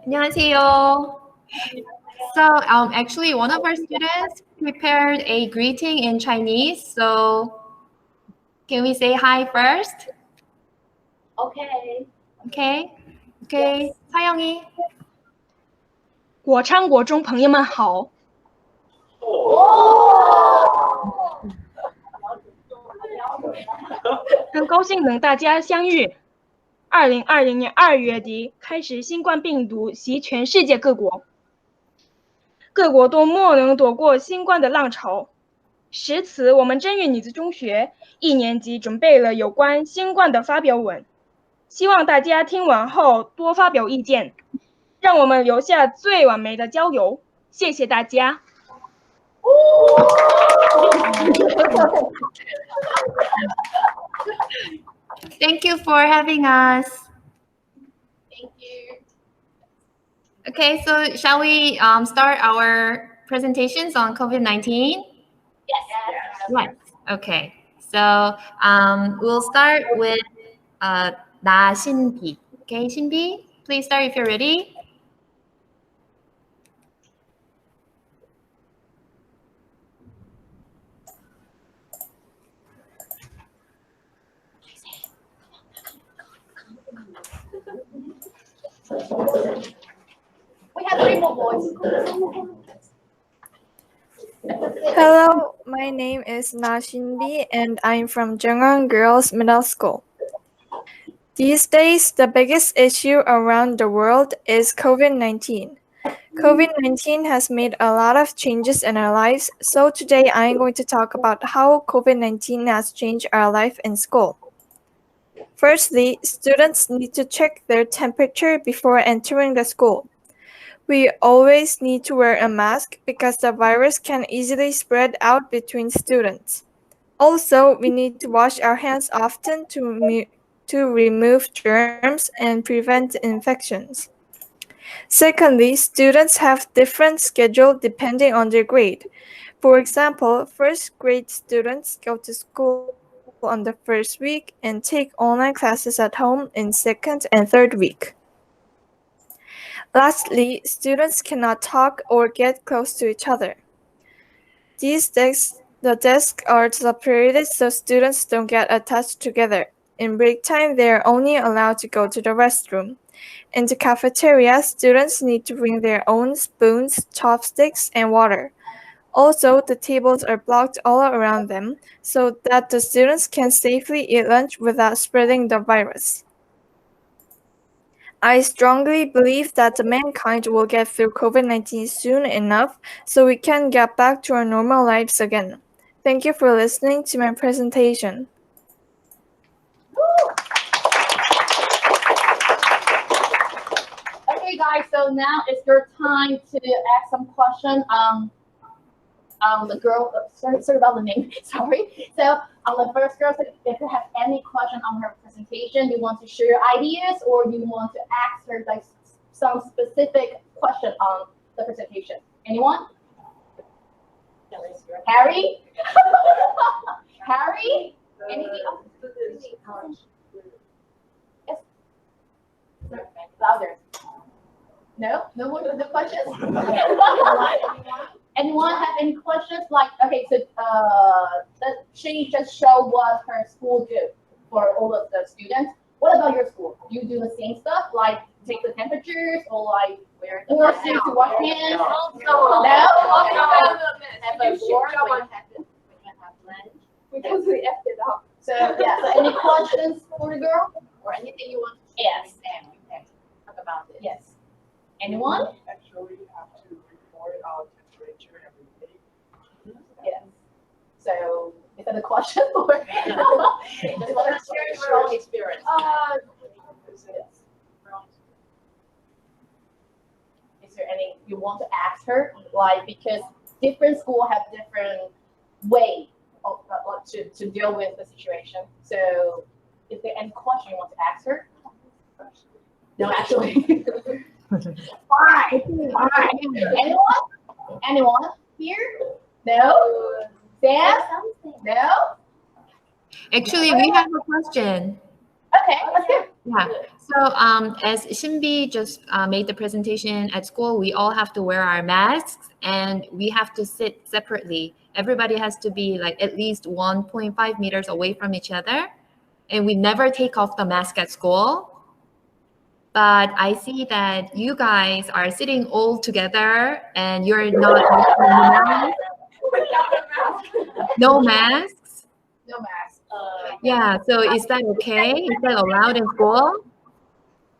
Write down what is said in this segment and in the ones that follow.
안녕하세요. So actually one of our students prepared a greeting in Chinese. So can we say hi first? Okay. Okay. 사영이. 国昌国中朋友们好。很高兴能大家相遇。2020年2月底开始，新冠病毒袭全世界各国，各国都没能躲过新冠的浪潮。时此，我们贞媛女子中学1年级准备了有关新冠的发表文，希望大家听完后多发表意见，让我们留下最完美的交流。谢谢大家。Thank you for having us. Thank you. Okay, so shall we start our presentations on COVID-19? Yes. Right. Okay. So we'll start with Hsin-Yi. Okay, Hsin-Yi, please start if you're ready. We have 3 more boys. Hello, my name is Hsin-Yi and I'm from Jungwon Girls Middle School. These days, the biggest issue around the world is COVID-19. COVID-19 has made a lot of changes in our lives, so today I'm going to talk about how COVID-19 has changed our life in school. Firstly, students need to check their temperature before entering the school. We always need to wear a mask because the virus can easily spread out between students. Also, we need to wash our hands often to remove germs and prevent infections. Secondly, students have different schedules depending on their grade. For example, first grade students go to school on the first week and take online classes at home in second and third week. Lastly, students cannot talk or get close to each other. The desks are separated so students don't get attached together. In break time, they are only allowed to go to the restroom. In the cafeteria, students need to bring their own spoons, chopsticks, and water. Also, the tables are blocked all around them so that the students can safely eat lunch without spreading the virus. I strongly believe that mankind will get through COVID-19 soon enough so we can get back to our normal lives again. Thank you for listening to my presentation. Okay, guys, so now it's your time to ask some questions. The girl, sorry about the name, sorry. So the first girl, if you have any question on her presentation, you want to share your ideas or you want to ask her like some specific question on the presentation. Anyone? Harry? Harry? Anything else? Yes. Louder. No? No more no questions? Anyone have any questions? Like, okay, so she just showed what her school do for all of the students. What about your school? Do you do the same stuff, like take the temperatures or like wear the mask to wash hands? No. Have a board when you have lunch. Because we effed it up. So yeah. So any questions for the girl or anything you want? Yes. And we can talk about it. Yes. Anyone? Actually, you have to report our temperature every day. Yes. So is that a question or? Just want to share your own experience. Yes. Is there any you want to ask her? Like because different schools have different way of to deal with the situation. So is there any question you want to ask her? No, actually. Fine. Anyone? Anyone here? No? Sam? No? Actually, we have a question. Okay, let's go. Yeah. So as Shinbi just made the presentation at school, we all have to wear our masks and we have to sit separately. Everybody has to be like at least 1.5 meters away from each other. And we never take off the mask at school. But I see that you guys are sitting all together and you're not no masks. No mask. Yeah, so is that okay? Is that allowed in school?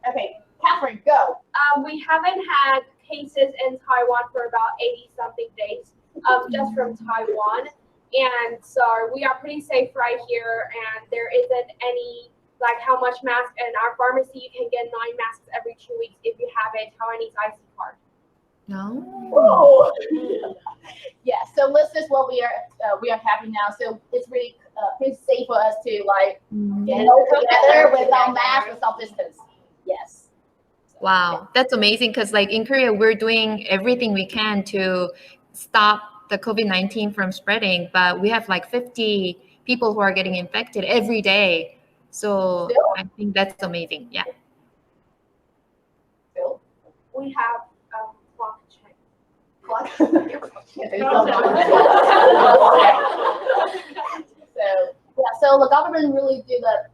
Okay, Catherine, go. We haven't had cases in Taiwan for about 80-something days, just from Taiwan. And so we are pretty safe right here, and there isn't any, like how much mask in our pharmacy, you can get 9 masks every 2 weeks if you have a Taiwanese IC card. No. Oh. Yeah, so listeners, what we are having now, so it's really pretty safe for us to like get together without mask, without distance. Yes. Wow, that's amazing because like in Korea, we're doing everything we can to stop the COVID-19 from spreading, but we have like 50 people who are getting infected every day. So Still? I think that's amazing. Yeah. Phil? We have clock check. What? So the government really did a,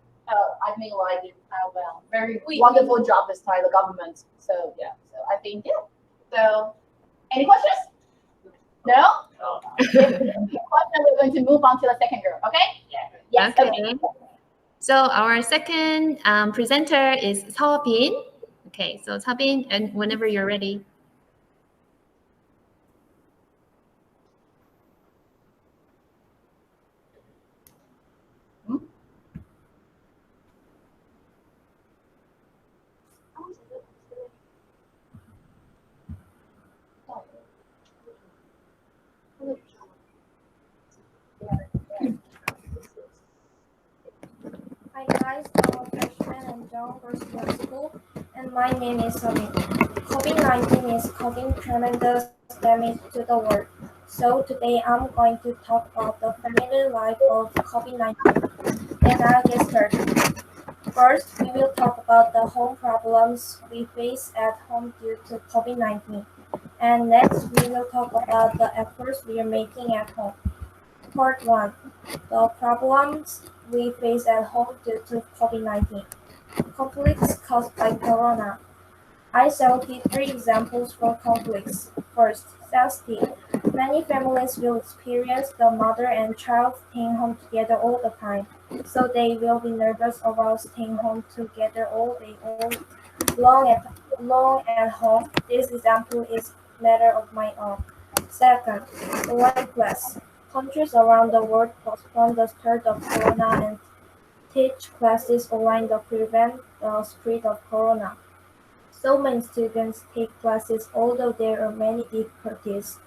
I think like very wonderful job this time, the government. So yeah, so I think yeah. So any questions? No? If question, we're going to move on to the second group, okay? Yes. Okay. So our second presenter is Seobin. Okay, so Seobin, and whenever you're ready. Hi guys, I'm a freshman and John First Year School, and my name is Hsin-Yi. COVID-19 is causing tremendous damage to the world. So today I'm going to talk about the family life of COVID-19. And I'll get started. First, we will talk about the home problems we face at home due to COVID-19. And next, we will talk about the efforts we are making at home. Part 1. The problems we face at home due to COVID-19. Conflicts caused by corona. I selected 3 examples for conflicts. First, safety. Many families will experience the mother and child staying home together all the time, so they will be nervous about staying home together all day long at home. This example is a matter of my own. Second, online class. Countries around the world postpone the start of corona and teach classes online to prevent the spread of corona. So many students take classes although there are many difficulties.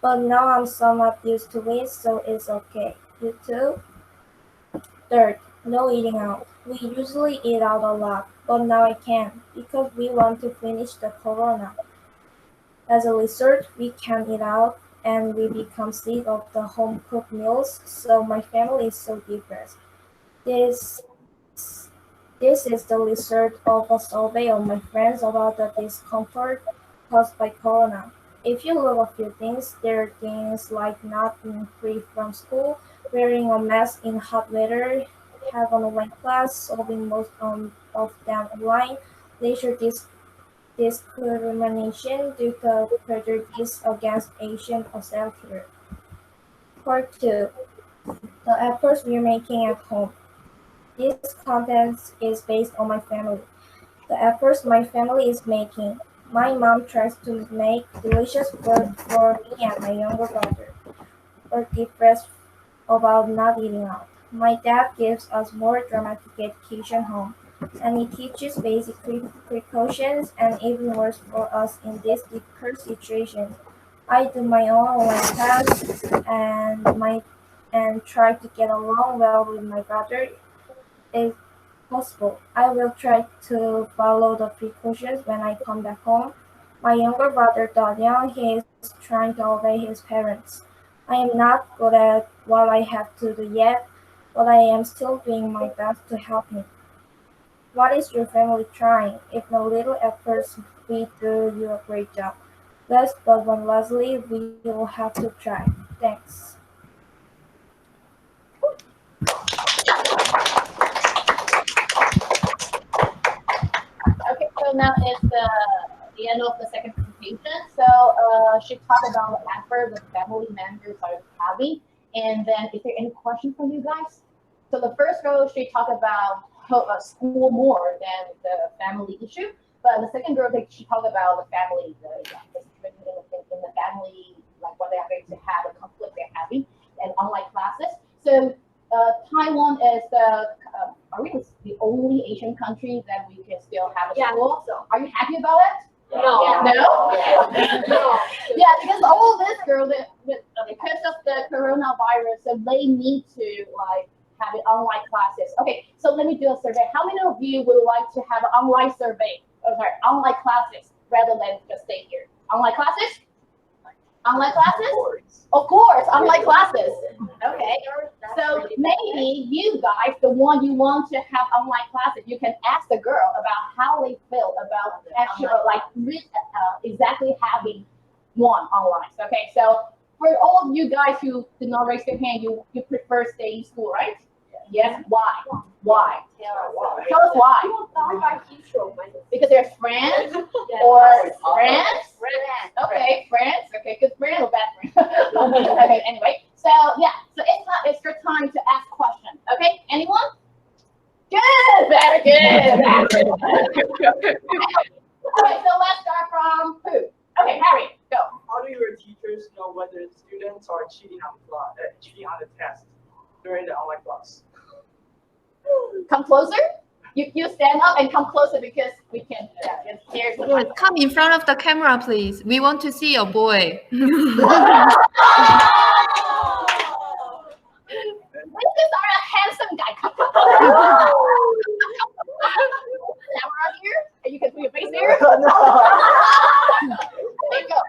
But now I'm somewhat used to it, so it's okay. You too? Third, no eating out. We usually eat out a lot, but now I can't because we want to finish the corona. As a result, we can't eat out and we become sick of the home-cooked meals, so my family is so depressed. This is the result of a survey of my friends about the discomfort caused by corona. If you look a few things, there are things like not being free from school, wearing a mask in hot weather, have an online class, solving most of them online, leisure discrimination due to prejudice against Asian society. Part 2. The efforts we're making at home. This content is based on my family. The efforts my family is making. My mom tries to make delicious food for me and my younger brother. We're depressed about not eating out. My dad gives us more dramatic education home, and he teaches basic precautions and even worse for us in this difficult situation. I do my own online tasks and try to get along well with my brother if possible. I will try to follow the precautions when I come back home. My younger brother Daniel, he is trying to obey his parents. I am not good at what I have to do yet, but I am still doing my best to help him. What is your family trying? If no little efforts, we do you a great job. Last but one lastly, we will have to try. Thanks. Okay, so now it's the end of the second presentation. So she talked about the effort the family members are having. And then is there any question from you guys? So the first row, she talked about school more than the family issue. But the second row, she talked about the family, the situation in the family, like what they're going to have, the conflict they're having, and online classes. So Taiwan is are we the only Asian country that we can still have a school? So are you happy about it? No. No? No. Yeah, because all this girl, because of the coronavirus, so they need to like have it online classes. Okay, so let me do a survey. How many of you would like to have an online survey? Online classes rather than just stay here? Online classes? Online classes? Of course, online classes. Okay. So maybe you guys, the one you want to have online classes, you can ask the girl about how they feel about actually exactly having one online. Okay, so for all of you guys who did not raise your hand, you prefer staying in school, right? Yes. Why? Why? Tell us why. Because they're friends or friends? Okay, friends. Okay, good friend or bad friend? Okay, anyway. So yeah, so it's your time to ask questions. Okay, anyone? Good, very good. Okay, so let's start from who? Okay, Harry, go. How do your teachers know whether students are cheating on the test during the online class? Come closer. You stand up and come closer because we can. Here's the Yes, come in front of the camera, please. We want to see your boy. This is our handsome guy. Camera here, and you can put your face here. There you go.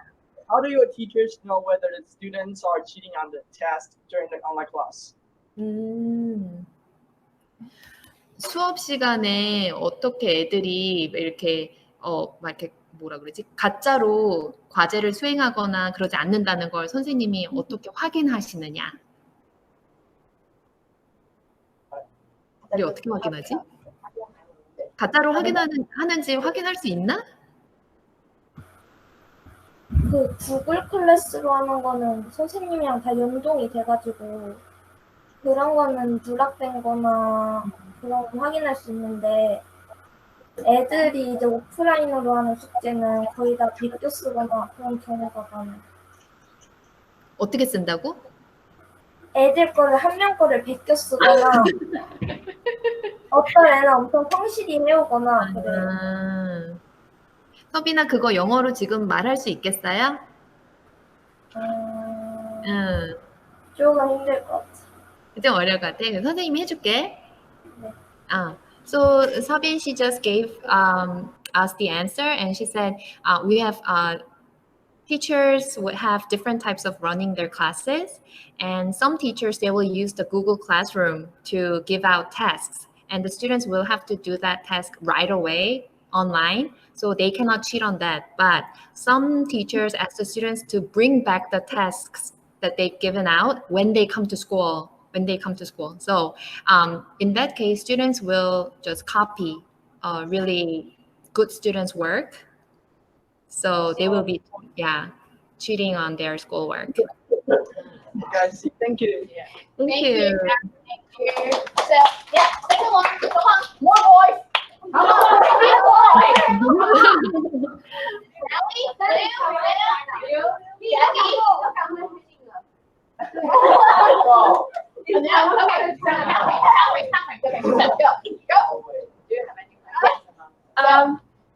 How do your teachers know whether the students are cheating on the test during the online class? 수업 시간에 어떻게 애들이 이렇게 막 이렇게 뭐라 그러지? 가짜로 과제를 수행하거나 그러지 않는다는 걸 선생님이 어떻게 확인하시느냐? 우리 어떻게 확인하지? 가짜로 하는지 확인할 수 있나? 그 구글 클래스로 하는 거는 선생님이랑 다 연동이 돼가지고 그런 거는 누락된 거나 그런 거 확인할 수 있는데 애들이 이제 오프라인으로 하는 숙제는 거의 다 비껴 쓰거나 그런 경우가 많아요. 어떻게 쓴다고? 애들 거를 한 명 거를 베껴 쓰거나 어떤 애는 엄청 성실히 해오거나 그래요. 서빈아 그거 영어로 지금 말할 수 있겠어요? 조금 힘들 것 같아. 좀 어려울 것 같아. 선생님이 해줄게. So Sabin, she just gave us the answer, and she said we have teachers would have different types of running their classes, and some teachers they will use the Google Classroom to give out tasks, and the students will have to do that task right away online, so they cannot cheat on that. But some teachers ask the students to bring back the tasks that they've given out when they come to school. So in that case, students will just copy really good students' work. So they will be, cheating on their schoolwork. Guys, thank you. Thank you. Thank you. So yeah, second one. Come on, more boys. Come on, more boys.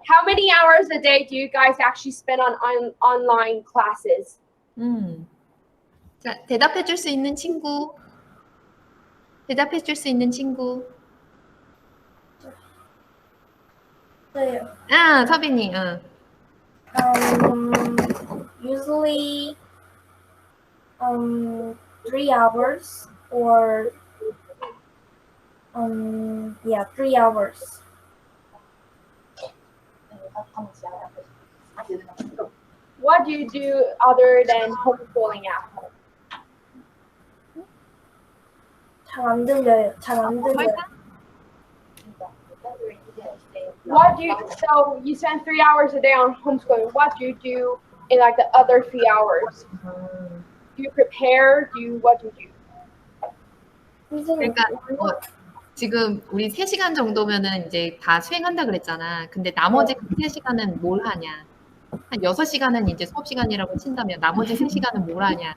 How many hours a day do you guys actually spend on online classes? 자, 대답해 줄 수 있는 친구. 대답해 줄 수 있는 친구. 네. 서빈이. Usually 3 hours or 3 hours. What do you do other than homeschooling at home? 잘 안 들려요. 잘 안 들려요. What do you, so you spend 3 hours a day on homeschooling. What do you do in like the other 3 hours? Do you prepare? What do you do? 선생님, 그러니까 지금 우리 3시간 정도면은 이제 다 수행한다 그랬잖아. 근데 나머지 그 3시간은 뭘 하냐? 한 6시간은 이제 수업 시간이라고 친다면 나머지 3시간은 뭘 하냐?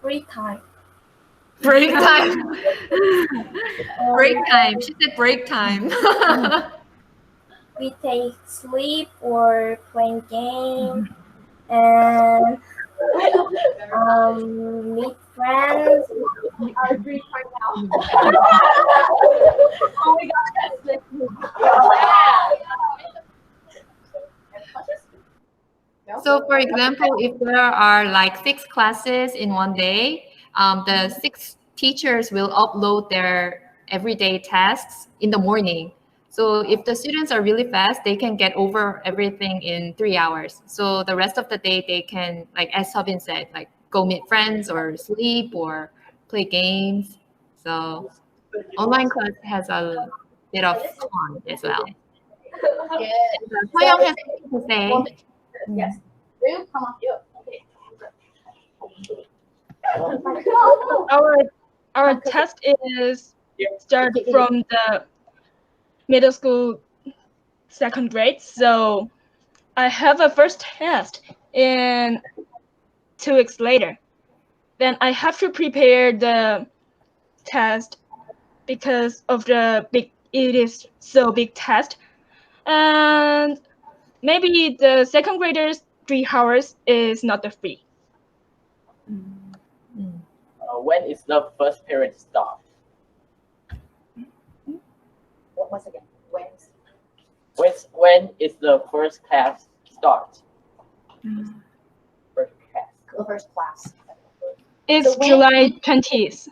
free time. Break time. Break time. She said break time. We take sleep or playing game and meet friends. Our free time now. Oh my gosh, that's So for example, if there are like 6 classes in one day, the 6 teachers will upload their everyday tasks in the morning. So if the students are really fast, they can get over everything in 3 hours. So the rest of the day, they can, like as Subin said, like go meet friends or sleep or play games. So online class has a bit of fun as well. Soyoung has something to say. Yes. Rue, come on, you. Our test is start from the middle school 2nd grade. So I have a first test in 2 weeks later. Then I have to prepare the test because of it is so big test. And maybe the 2nd graders 3 hours is not the free. When is the first period start? Once again, when? When is the first class start? First class. The first class. It's So when- July 20th.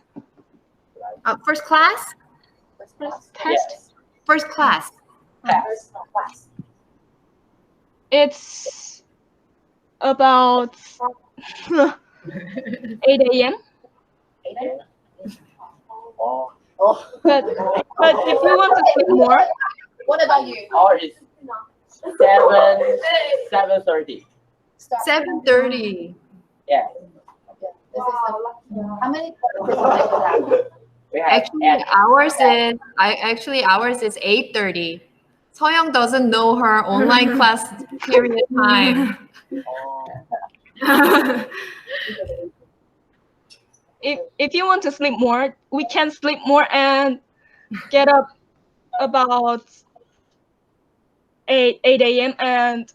First class? First class. Test. Yes. First class. First class. It's about 8 a.m. 8 a.m. Oh, Oh. But if you want to sleep more, What about you? or is 7:30? 7:30. Yeah. Okay. This is how many classes do you have? We have Actually ours is 8:30. Soyoung doesn't know her online class period time. if you want to sleep more, we can sleep more and get up about 8 a.m. and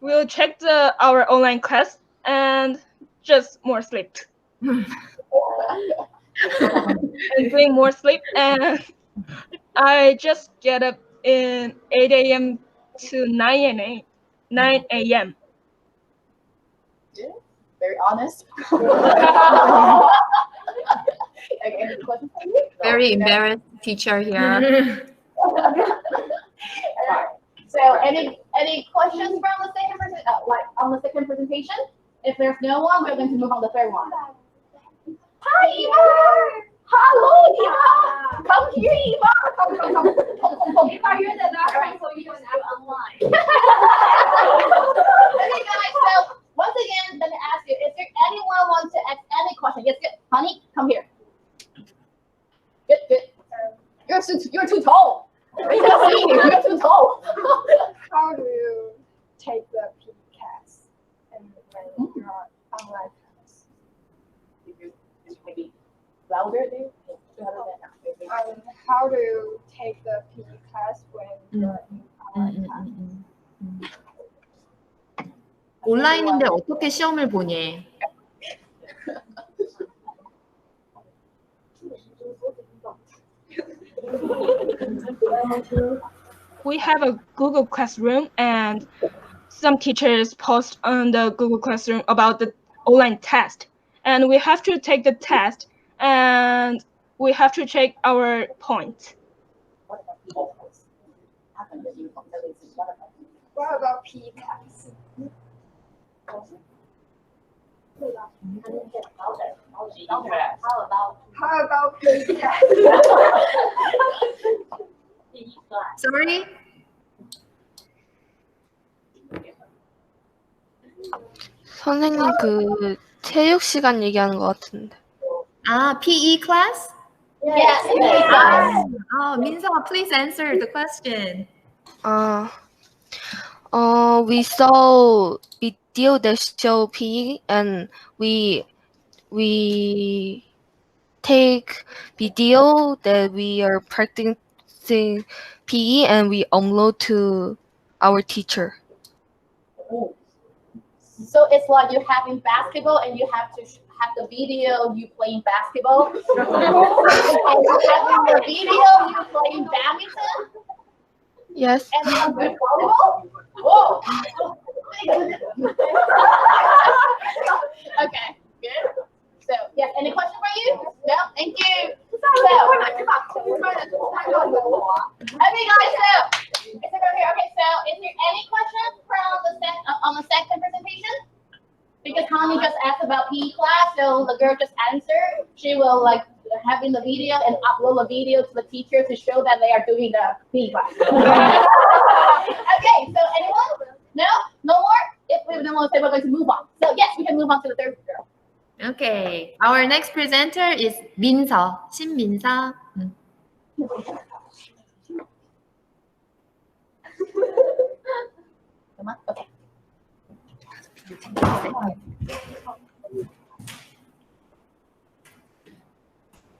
we'll check our online class and just more sleep. And doing more sleep, and I just get up in 8 a.m. to 9 a.m. Very honest. Okay, any questions? Very embarrassed teacher here. So any questions from the second on the second presentation? If there's no one, we're going to move on to the third one. Hi, Eva! Hello, Eva! Come here, Eva! Come. Eva, you're the doctor, so you can act online. Okay, guys, so once again, let me ask you, is there anyone want to ask any question? Yes, good. Honey, come here. Good. You're too tall. We can see you. You're too tall. How do you take the PCAS and when you're online class? Maybe louder, do you? How do you take the PE class when you're in online class? 온라인인데 어떻게 시험을 보니? we have a Google Classroom, and some teachers post on the Google Classroom about the online test, and we have to take the test, and we have to check our points. What about PE class? How about PE class? Sorry? 선생님 그 체육 시간 얘기하는 것 같은데. PE class? Yes, PE class. Minsa, please answer the question. We saw video that show PE, and we take video that we are practicing PE, and we upload to our teacher. So it's like you're having basketball and you have to have the video you playing basketball. And you're having the video you playing badminton. Yes. And volleyball. Whoa. Okay, good. So, yes, any question for you? No, thank you. Okay, guys, so it's over here. Okay, so is there any questions from on the second presentation? Because Connie just asked about PE class, so the girl just answered. She will like having the video and upload the video to the teacher to show that they are doing the PE class. Okay, so anyone? No? No more? If we have no more, then we're going to move on. So yes, we can move on to the third girl. Okay, our next presenter is Minsa, 신민사. Come on, okay.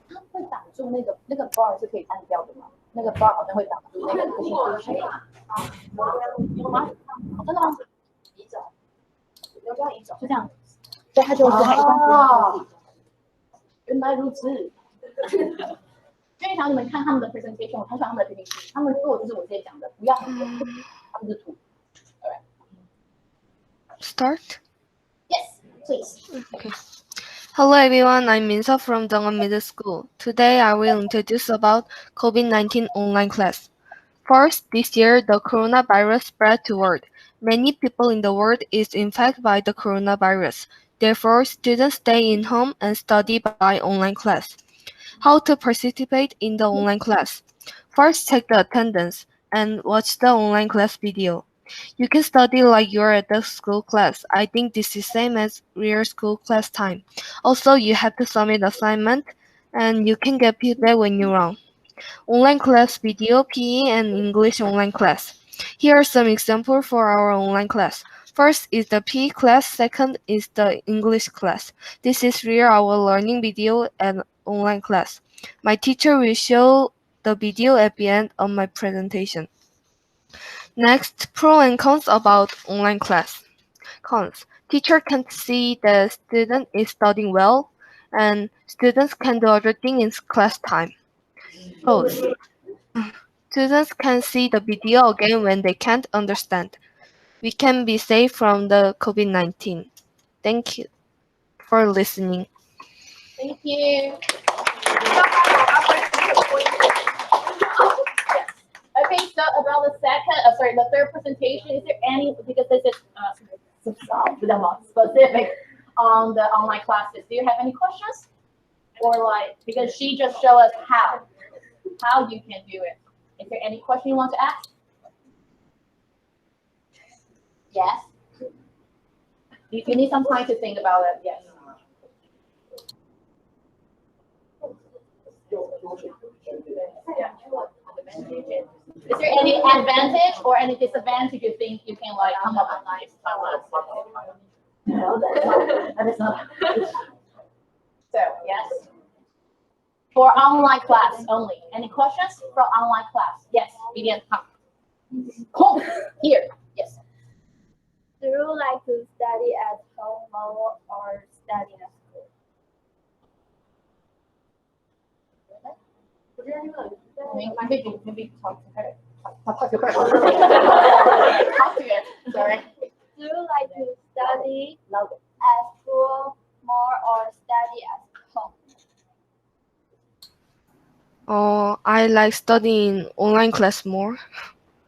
它会挡住那个 bar 是可以按掉的吗？那个 bar 好像会挡住那个有吗？真的吗？移走，有这样移走，是这样。所以它就是还原来如此。因为想你们看他们的 presentation， 我很喜欢他们的 PPT， 他们做就是我之前讲的，不要很多，他们是图。Start? Yes, please. Okay. Hello everyone, I'm Minsa from Dongwon Middle School. Today I will introduce about COVID-19 online class. First, this year the coronavirus spread to the world. Many people in the world is infected by the coronavirus. Therefore, students stay in home and study by online class. How to participate in the online class? First, check the attendance and watch the online class video. You can study like you're at the school class. I think this is same as real school class time. Also, you have to submit assignment and you can get feedback when you're wrong. Online class video, PE, and English online class. Here are some examples for our online class. First is the PE class, second is the English class. This is real our learning video and online class. My teacher will show the video at the end of my presentation. Next, pros and cons about online class. Cons. Teacher can see the student is studying well, and students can do other things in class time. Pros. Students can see the video again when they can't understand. We can be safe from the COVID-19. Thank you for listening. Thank you. Okay, so about the third presentation, is there any, because this is specific on the online classes, do you have any questions? Or like, because she just showed us how you can do it. Is there any question you want to ask? Yes? You need some time to think about it, yes. Yeah. Is there any advantage or any disadvantage you think you can like come up with nice? No, that is not. So yes. For online class only. Any questions for online class? Yes, Vivian, come. Come here. Yes. Do you like to study at home or study at school? Maybe talk to her. Talk to her. Talk to it. Sorry. Do you like to study at school more or study at home? I like studying online class more.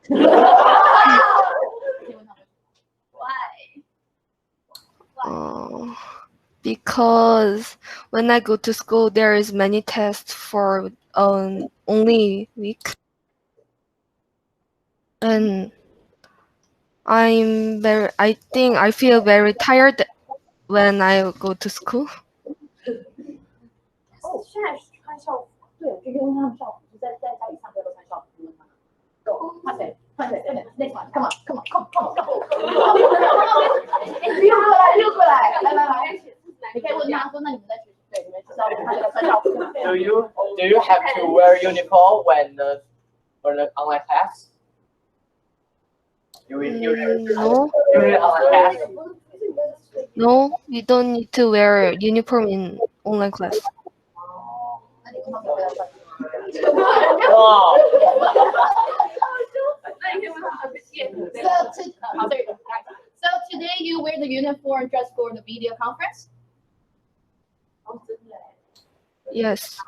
Why? Because when I go to school, there is many tests for only week, and I think I feel very tired when I go to school. 哦，现在穿校服，对，就因为他们校服就在家里上课都穿校服，你们看。Go，换谁？换谁？对 ，next one，come on，come on，come on，come on。哎，溜过来，来，你可以问他说，那你们在学，对，你们知道他这个穿校服。Do you have to wear uniform when for the online class? No. During online class. No, you don't need to wear uniform in online class. Wow. So today you wear the uniform just for the video conference? Yes.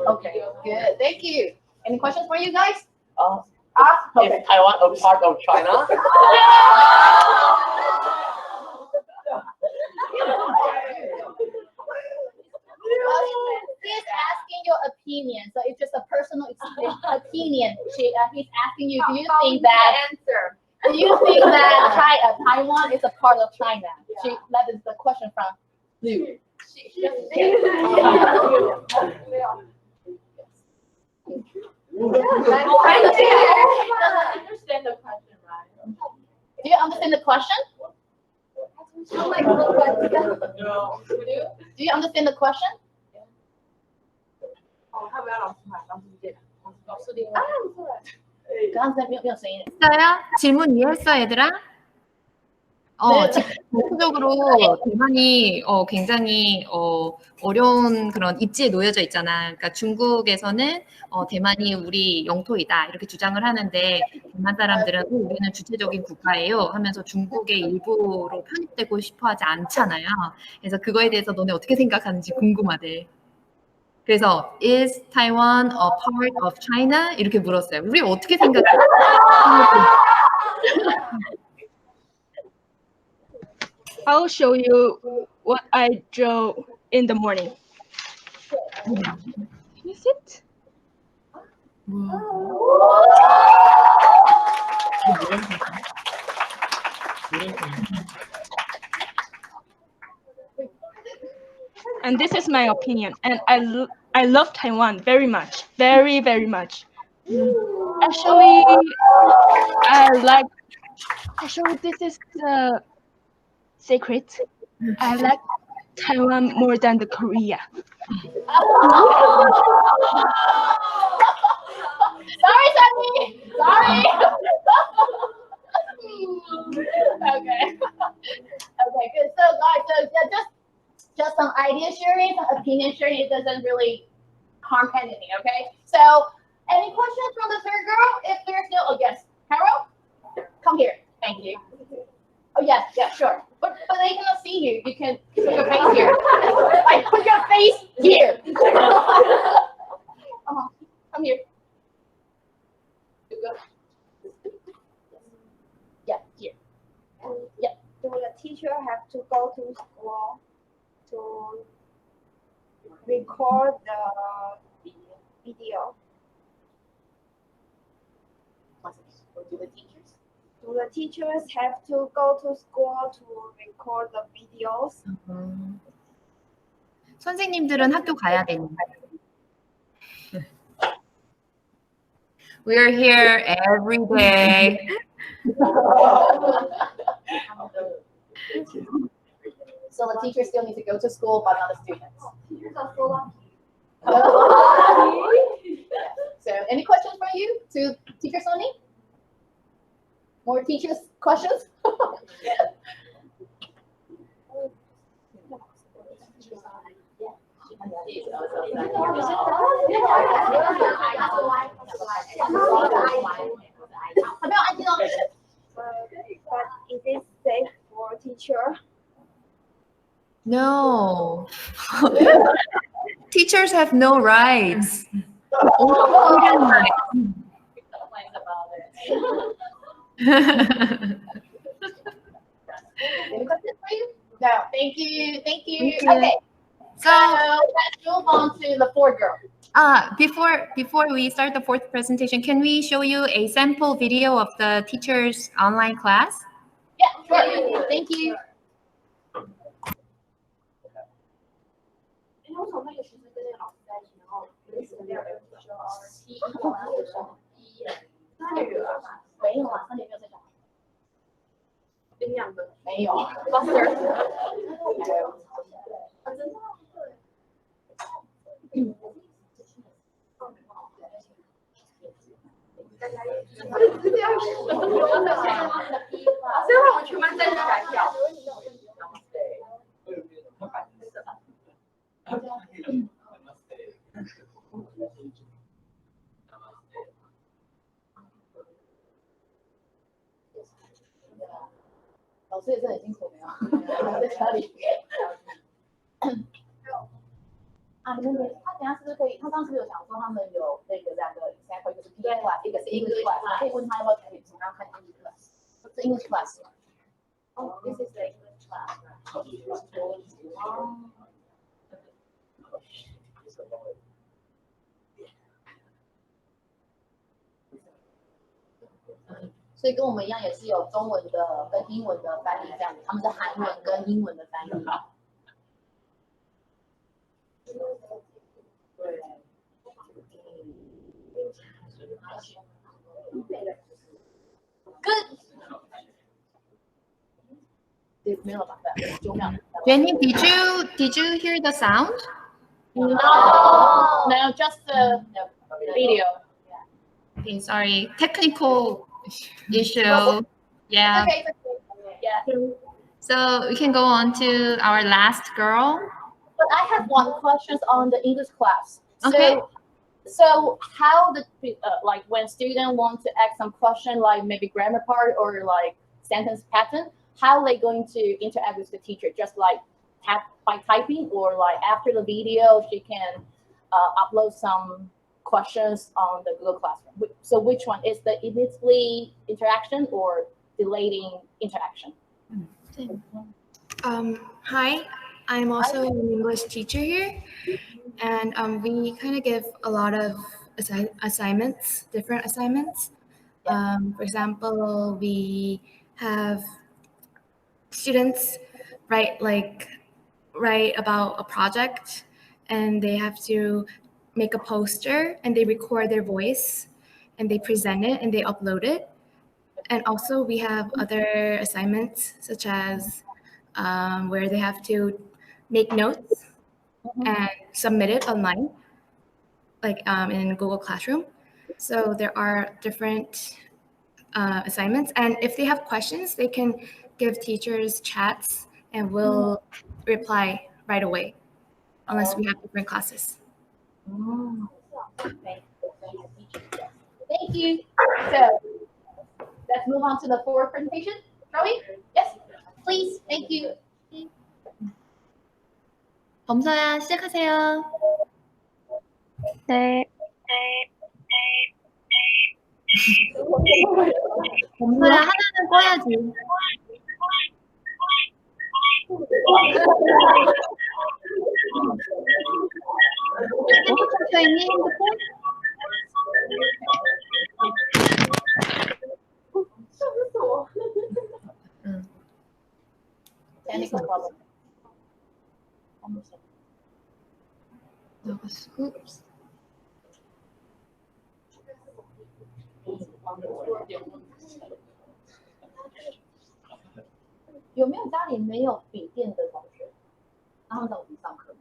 Okay, good. Thank you. Any questions for you guys? Is Taiwan a part of China? He's asking your opinion, so it's just a personal opinion. He's asking you, do you think that Taiwan is a part of China? That is the question from Liu. Understand the question, right? Do you understand the question? No. Do you understand the question? 哦，他们要老师喊，老师接。老师另啊，刚才没有声音。 했어요? 질문 이해했어, 얘들아? 네. 전체적으로 대만이 굉장히 어려운 그런 입지에 놓여져 있잖아. 그러니까 중국에서는 대만이 우리 영토이다 이렇게 주장을 하는데 대만 사람들은 우리는 주체적인 국가예요 하면서 중국의 일부로 편입되고 싶어하지 않잖아요. 그래서 그거에 대해서 너네 어떻게 생각하는지 궁금하대. 그래서 is Taiwan a part of China? 이렇게 물었어요. 우리 어떻게 생각해? I'll show you what I drew in the morning. Is it? And this is my opinion. And I love Taiwan very much, very, very much. Actually, this is the secret. I like Taiwan more than the Korea. Sorry, Sunny. Sorry. Okay. Okay, good. So guys, yeah, just some idea sharing, some opinion sharing. It doesn't really harm anything. Okay. So, any questions from the third girl? If there's no, oh yes, Carol, come here. Thank you. Oh yes, yeah, sure. But they cannot see you. You can put your face here. Like put your face here. Come here. Yeah, here. Yeah. Do the teacher have to go to school to record the video? Do the teachers have to go to school to record the videos? 선생님들은 학교 가야 되니. We are here every day. So the teachers still need to go to school, but not the students. Teachers are so lucky. So, any questions from you to Teacher Sonny? More teachers' questions? But is it safe for teacher? No. Teachers have no rights. Only student rights. Any questions for you? No. Thank you. Thank you. Okay. So, let's move on to the fourth girl. before we start the fourth presentation, can we show you a sample video of the teacher's online class? Yeah, sure. Thank you. Buster. 老师也是很辛苦，没有在家里。啊，你们他等下是不是可以？他刚刚是不是有讲说他们有那个两个 example， 一个是 P class， 一个是 English class， 可以问他要不要怎么样看 English class？ 是 English class。Oh, this is the English class. 所以跟我们一样，也是有中文的跟英文的翻译这样子，他们是韩文跟英文的翻译。对。Good. 没有吧？9秒。Jenny, did you hear the sound? No, just the video. Okay, sorry. Technical issue. Yeah. Okay. Yeah. So we can go on to our last girl. But I have one question on the English class. Okay. So how the like when students want to ask some question like maybe grammar part or like sentence pattern, how are they going to interact with the teacher? Just like by typing, or like after the video she can upload some questions on the Google Classroom. So which one is the immediately interaction or delaying interaction? Hi, I'm also an English teacher here, and we kind of give a lot of assignments, different assignments. For example, we have students write about a project, and they have to make a poster, and they record their voice, and they present it, and they upload it. And also we have other assignments such as where they have to make notes and submit it online, like in Google Classroom. So there are different assignments, and if they have questions, they can give teachers chats and we'll reply right away, unless we have different classes. Thank you. So let's move on to the fourth presentation. Shall we? Yes, please. Thank you. 범서야, 시작하세요. 네. 범서야, 하나는 꺼야지. 켜져 있니, 핸드폰? Technical problem. Oops. 有没有家里没有笔电的同学？然后怎么上课？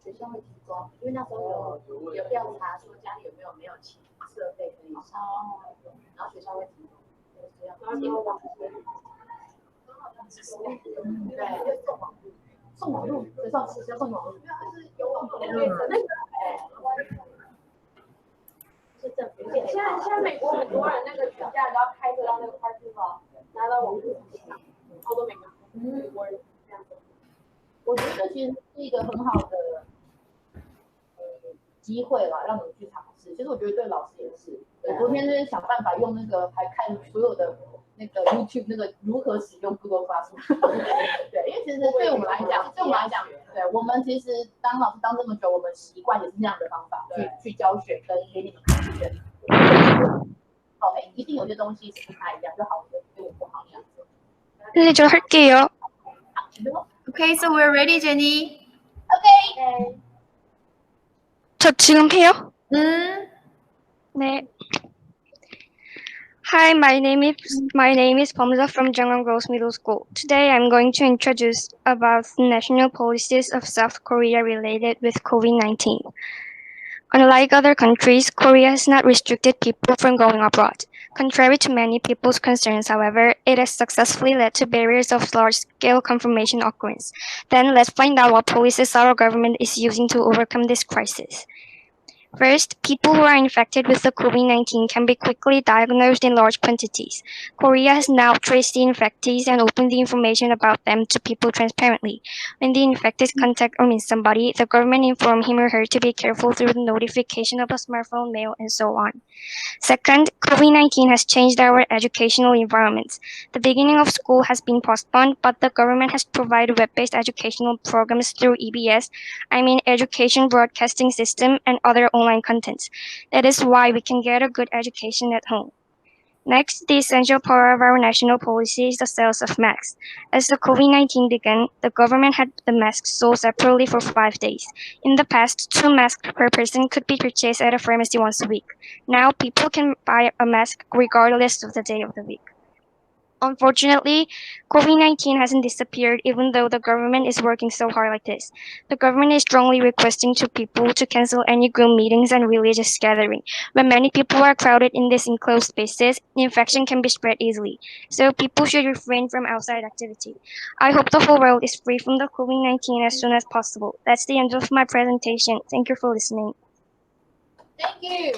学校会提供，因为那时候有调查说家里有没有其他设备可以上，然后学校会提供，这样。对，送网路，学校是要送网路，没有，它是有网路的那个。是政府。现在美国很多人那个暑假都要开车到那个 parking lot， 拿到网路，好多美国人这样子。我觉得其实是一个很好的机会啦，让你们去尝试。其实我觉得对老师也是。我昨天就是想办法用那个，还看所有的那个 YouTube 那个如何使用 Google Classroom。对，因为其实对我们来讲，对我们其实当老师当这么久，我们习惯也是那样的方法去教学跟给你们看见。好，一定有些东西是不太一样，就好的有点不好这样子。 네, 저 할게요. Okay, so we're ready, Jenny. Okay. 저 지금 해요? 네. Hi, my name is Pomza from Jeongeon Girls Middle School. Today I'm going to introduce about national policies of South Korea related with COVID-19. Unlike other countries, Korea has not restricted people from going abroad. Contrary to many people's concerns, however, it has successfully led to barriers of large-scale confirmation occurrence. Then let's find out what policies our government is using to overcome this crisis. First, people who are infected with the COVID-19 can be quickly diagnosed in large quantities. Korea has now traced the infectees and opened the information about them to people transparently. When the infected contact or meet somebody, the government informs him or her to be careful through the notification of a smartphone, mail, and so on. Second, COVID-19 has changed our educational environments. The beginning of school has been postponed, but the government has provided web-based educational programs through EBS, Education Broadcasting System, and other online contents. That is why we can get a good education at home. Next, the essential part of our national policy is the sales of masks. As the COVID-19 began, the government had the masks sold separately for 5 days. In the past, 2 masks per person could be purchased at a pharmacy once a week. Now, people can buy a mask regardless of the day of the week. Unfortunately, COVID-19 hasn't disappeared even though the government is working so hard like this. The government is strongly requesting to people to cancel any group meetings and religious gathering. When many people are crowded in these enclosed spaces, infection can be spread easily. So people should refrain from outside activity. I hope the whole world is free from the COVID-19 as soon as possible. That's the end of my presentation. Thank you for listening. Thank you.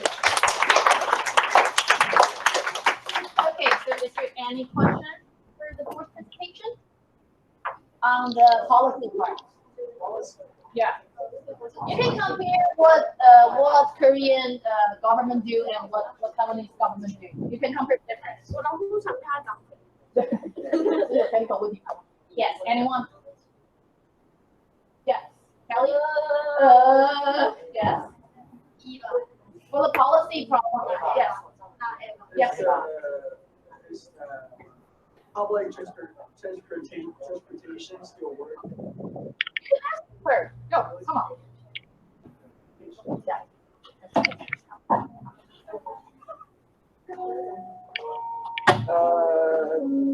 Okay, so is there any question for the fourth presentation? On the policy part. Yeah. You can compare what Korean government do and what Taiwanese government do. You can compare difference. Yes, anyone? Yes. Kelly? Yes. For the policy problem, yes. Yes. Public transportation still work. Where? Go, come on. Yeah.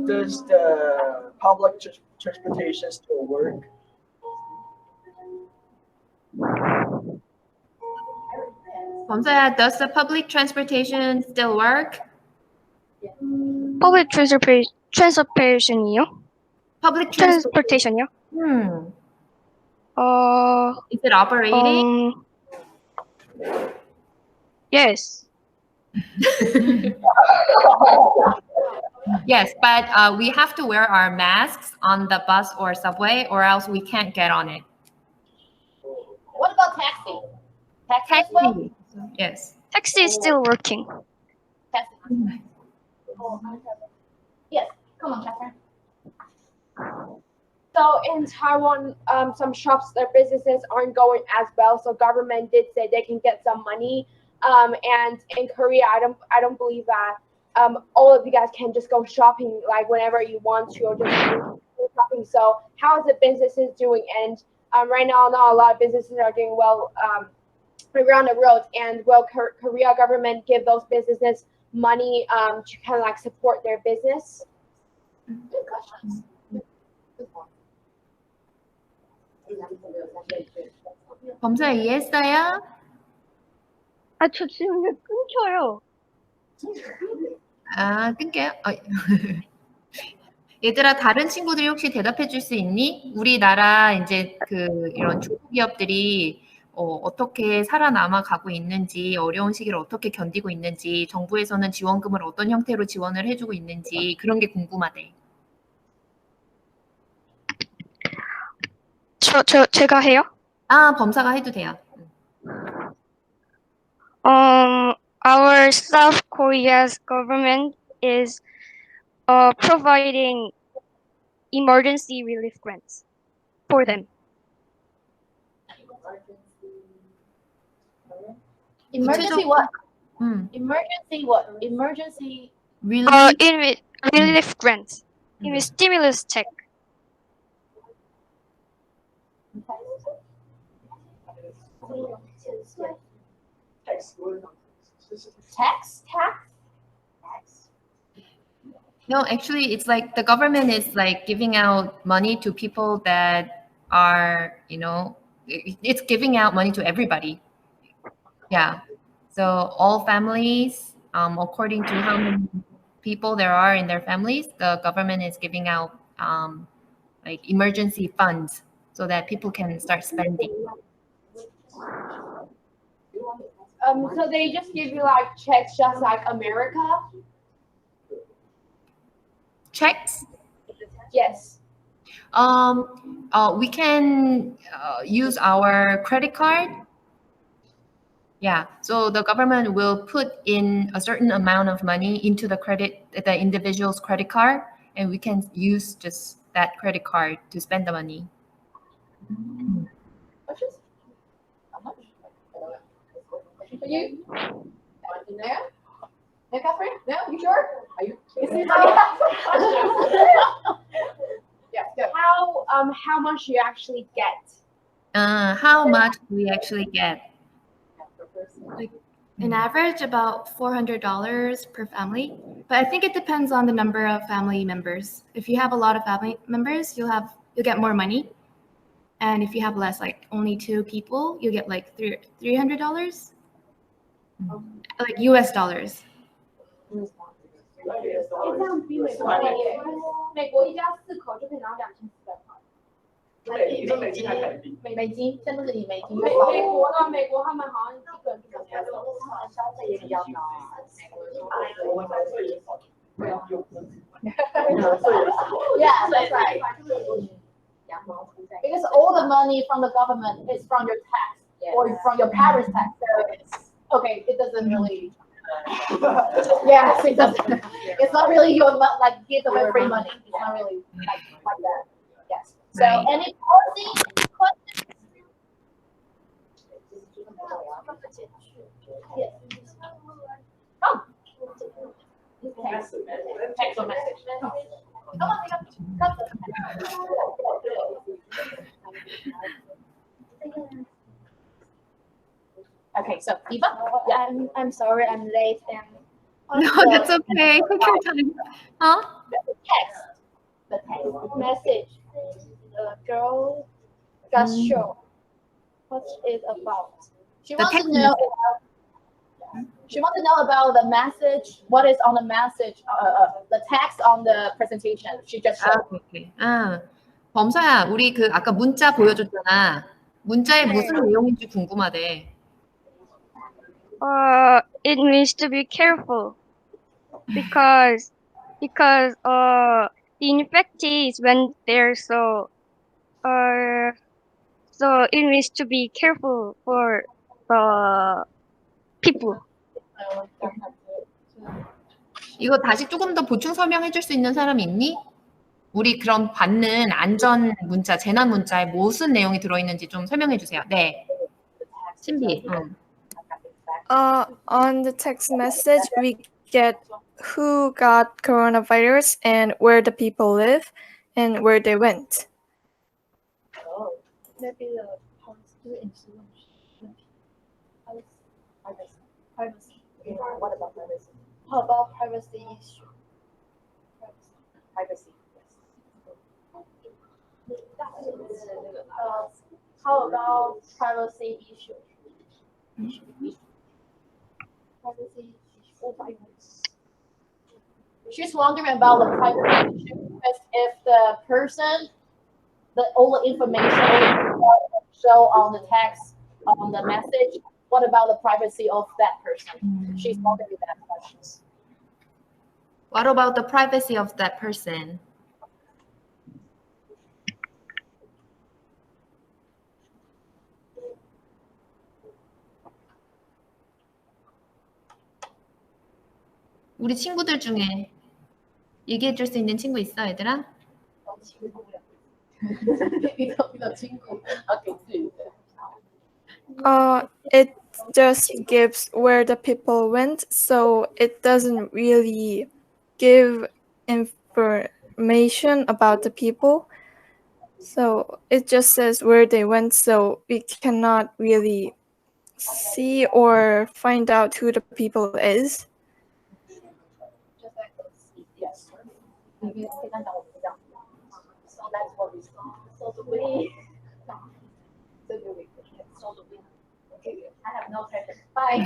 Does the public transportation still work? 범서야, does the public transportation still work? Public transportation이요? Public transportation이요? Is it operating? Yes. Yes, but we have to wear our masks on the bus or subway, or else we can't get on it. What about taxi? Taxi as well? Yes. Taxi is still working. Taxi. Yes, come on, Catherine. So in Taiwan, some shops, their businesses aren't going as well. So government did say they can get some money. And in Korea, I don't believe that all of you guys can just go shopping like whenever you want to, or just go shopping. So how is the businesses doing? And right now, not a lot of businesses are doing well around the world. And will Korea government give those businesses money to kind of like support their business? Good questions. 범서야, 이해했어요? 저 지금 왜 끊겨요? 끊겨요? 얘들아, 다른 친구들이 혹시 대답해 줄 수 있니? 우리나라 이제 이런 중소기업들이 어떻게 살아남아 가고 있는지, 어려운 시기를 어떻게 견디고 있는지, 정부에서는 지원금을 어떤 형태로 지원을 해주고 있는지 그런 게 궁금하대. 제가 해요? 범사가 해도 돼요. Our South Korea's government is providing emergency relief grants for them. Emergency what? Emergency what? Emergency Relief grants. Stimulus check. Tax? No, actually, it's like the government is like giving out money to people that are, it's giving out money to everybody. Yeah. So all families, according to how many people there are in their families, the government is giving out like emergency funds so that people can start spending. So they just give you like checks just like America? Checks? Yes. We can use our credit card. Yeah, so the government will put in a certain amount of money into the individual's credit card, and we can use just that credit card to spend the money. How much? For you? No? No, Catherine? No? You sure? Are you? Yeah, go. How much do you actually get? How much do we actually get? Like an average about $400 per family, but I think it depends on the number of family members. If you have a lot of family members, you'll get more money, and if you have less, like only 2 people, you get like $300, like US dollars. 这样比美国一家4口就可以拿到2400块。你说美金还是台币？美金，现在都是以美金。美国他们好像一个人就消费也比较高啊。我们消费也少。Yeah, that's right. Because all the money from the government is from your tax or from your parents' tax. So it's okay. It doesn't really. Yes, it doesn't. It's not really your like give away free money. It's not really like that. Yes. So any policy questions? Yes. Come. Text or message. Come on, come. Okay, so Eva? Yeah, I'm sorry, I'm late. And No, that's okay. Take your time. Huh? The text. Message. The girl just show. What is it about? She wants to know. She wants to know about the message. What is on the message? The text on the presentation. She just showed. 오케이. 범사야, 우리 아까 문자 보여줬잖아. 문자에 무슨 내용인지 궁금하대. It means to be careful because the infected when they're so it means to be careful for the people. 이거 다시 조금 더 보충 설명해 줄 수 있는 사람 있니? 우리 그럼 받는 안전 문자, 재난 문자에 무슨 내용이 들어있는지 좀 설명해 주세요. 네. 신비. On the text message, we get who got coronavirus and where the people live and where they went. Maybe the privacy. What about privacy? How about privacy issue? Privacy. How about privacy issue? Privacy issue. She's wondering about the privacy issue because if the person, all the information show on the text, on the message, what about the privacy of that person? She's not going to be that questions. What about the privacy of that person? 우리 친구들 중에 얘기해 줄 수 있는 친구 있어, 얘들아? It just gives where the people went, so it doesn't really give information about the people. So it just says where they went, so we cannot really see or find out who the people is. Yes. So that's what we saw. So do we. So do we. So do we. I have no treasure. Bye.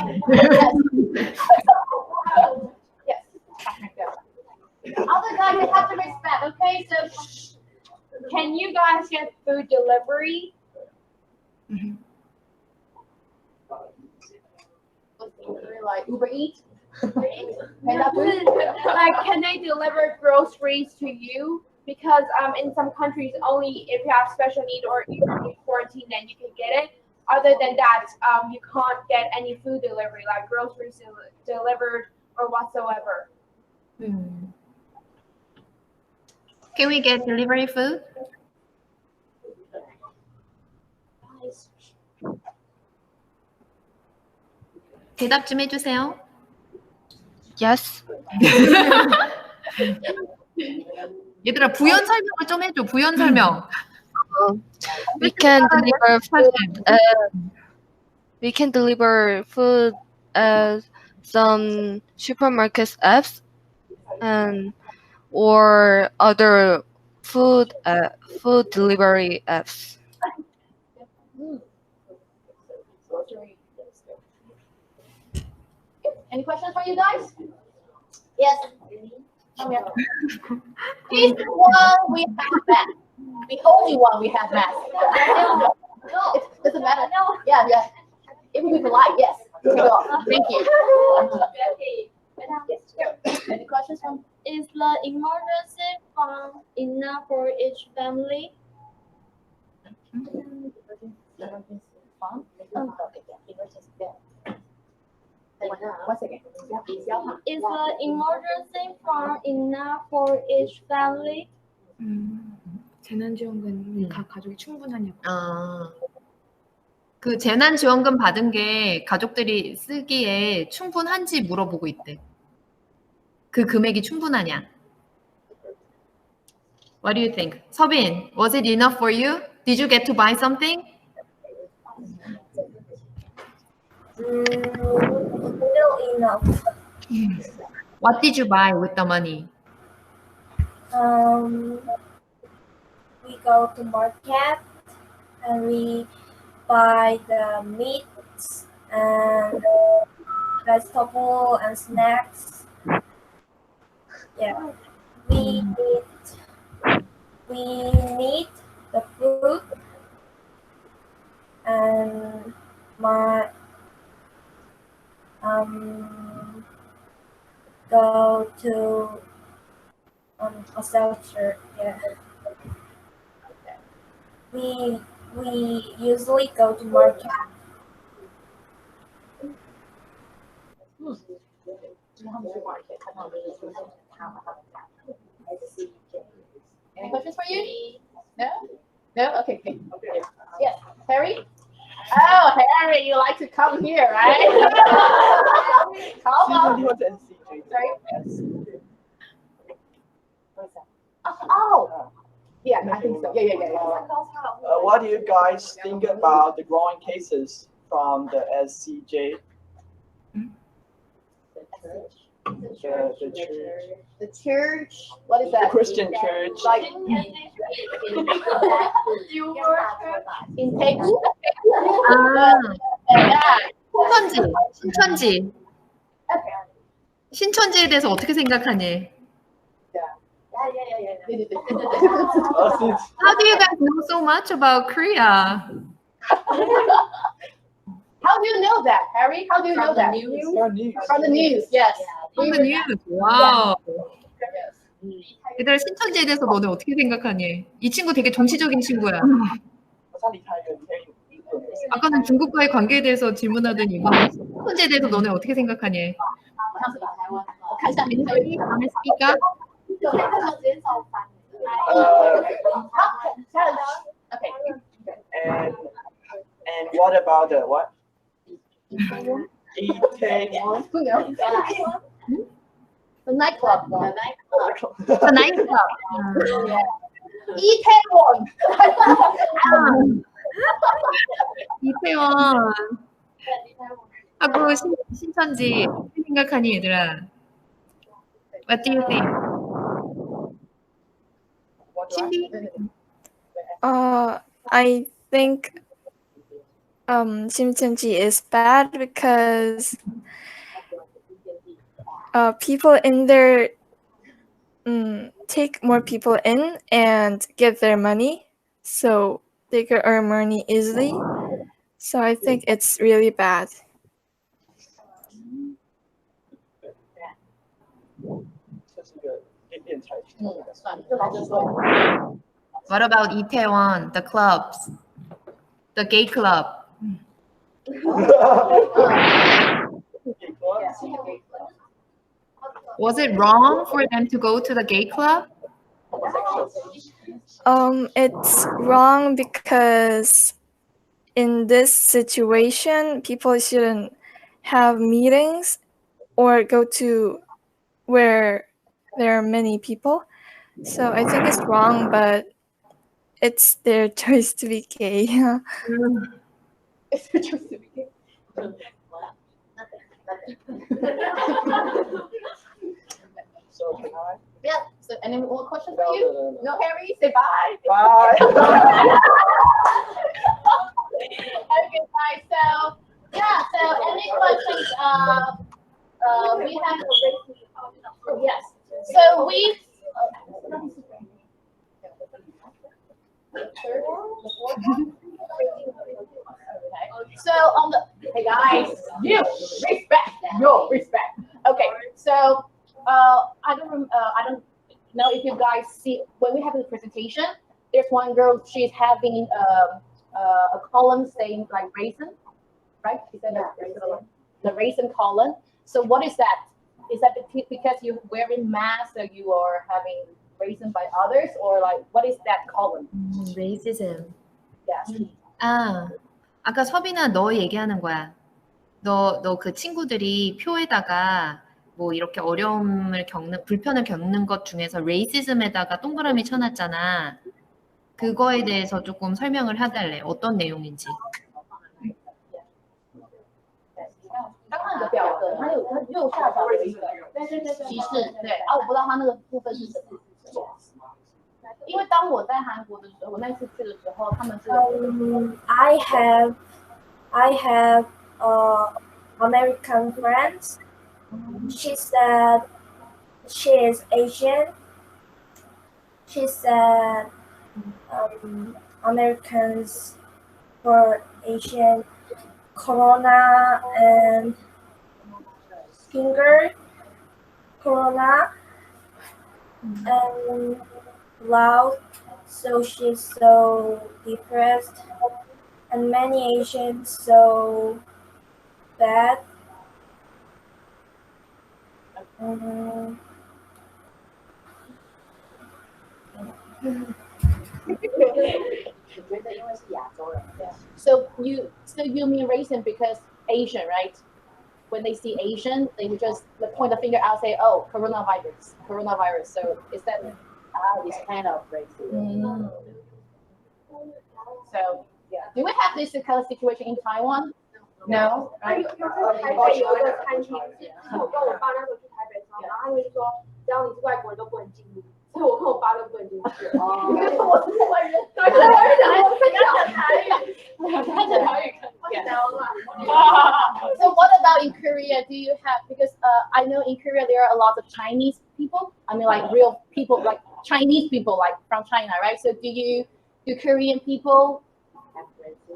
Yes. Other guys, you have to respect, okay? So Can you guys get food delivery? like Uber Eats? Like, can they deliver groceries to you? Because in some countries, only if you have special need or you're in quarantine, then you can get it. Other than that, you can't get any food delivery, like groceries delivered or whatsoever. Can we get delivery food? 대답 좀 해주세요. Yes. 얘들아, 부연 설명을 좀 해줘. 부연 설명. We can deliver food. We can deliver food as some supermarket apps and or other food delivery apps. Any questions for you guys? Yes. He's the one we have math. The only one we have math. No, it doesn't matter. No. Yeah. If we polite, yes. Good job. Thank you. Any questions from? Is the emergency fund enough for each family? Once again. Is the emergency fund enough for each family? 재난지원금이 각 가족이 충분하냐고. 그 재난지원금 받은 게 가족들이 쓰기에 충분한지 물어보고 있대. 그 금액이 충분하냐? What do you think? 서빈, was it enough for you? Did you get to buy something? Still enough. What did you buy with the money? We go to market and we buy the meats and vegetable and snacks. Yeah, we need the food and go to a shelter. Yeah. We usually go to market. Any questions for you? No? No? Okay. Yes. Harry? Oh, Harry, you like to come here, right? Come on. Sorry? Oh. Yeah, I think so. Yeah. What do you guys think about the growing cases from the SCJ? The church. What is that? The Christian church. Like in Daegu? 신천지에 대해서 어떻게 생각하니? How do you guys know so much about Korea? How do you know that, Harry? How do you know that? From the news, yes. From the news. Wow. 얘들아, 신천지에 대해서 너네 어떻게 생각하니? 이 친구 되게 정치적인 친구야. 아까는 중국과의 관계에 대해서 질문하더니 이번에 신천지에 대해서 너네 어떻게 생각하니? Anybody want to speak up? Okay. And what about the what? Itaewon. Who knows? The nightclub. The nightclub. Itaewon. 이태원. 하고 신천지 어떻게 생각하니 얘들아? What do you think? 신비? I think Shimchenji is bad because people in there take more people in and get their money, so they can earn money easily. So I think it's really bad. What about Itaewon, the clubs, the gay club? Was it wrong for them to go to the gay club? It's wrong because in this situation, people shouldn't have meetings or go to where there are many people. So I think it's wrong, but it's their choice to be gay. It's their choice to be gay. So can I? Yeah. So any more questions for you? No, Harry, say bye. Bye. Okay, bye. So yeah. So any questions? We have. Yes. So we. So on the hey guys, you respect. Okay, so I don't know if you guys see when we have the presentation. There's one girl. She's having a column saying like raisin, right? Is that the raisin column? So what is that? Is that because you're wearing masks, so you are having raised by others, or like what is that column? Racism. Yes. 아까 서빈아 너 얘기하는 거야. 너 그 친구들이 표에다가 뭐 이렇게 불편을 겪는 것 중에서 레이시즘에다가 동그라미 쳐놨잖아. 그거에 대해서 조금 설명을 해달래. 어떤 내용인지. 刚刚你的表格，它有右下角有一个提示，对啊，我不知道它那个部分是什么。因为当我在韩国的时候，我那次去的时候，他们是。I have American friends. She said she is Asian. She said Americans for Asian corona and finger corona and loud, so she's so depressed, and many Asians so bad. So you mean racist because Asian, right? When they see Asian, they would just point the finger out, say, "Oh, coronavirus." So is that this kind of racism? So yeah, do we have this kind of situation in Taiwan? No. Right? 有一个餐厅，是我跟我爸那时候去台北的时候，然后他们就说，只要你是外国人都不能进入，所以我跟我爸都不能进去。哦，因为我是台湾人，对，台湾人，我不讲台语，他讲台语可以。So what about in Korea? Do you have, because I know in Korea there are a lot of Chinese people. I mean, like real people, like Chinese people, like from China, right? So do Korean people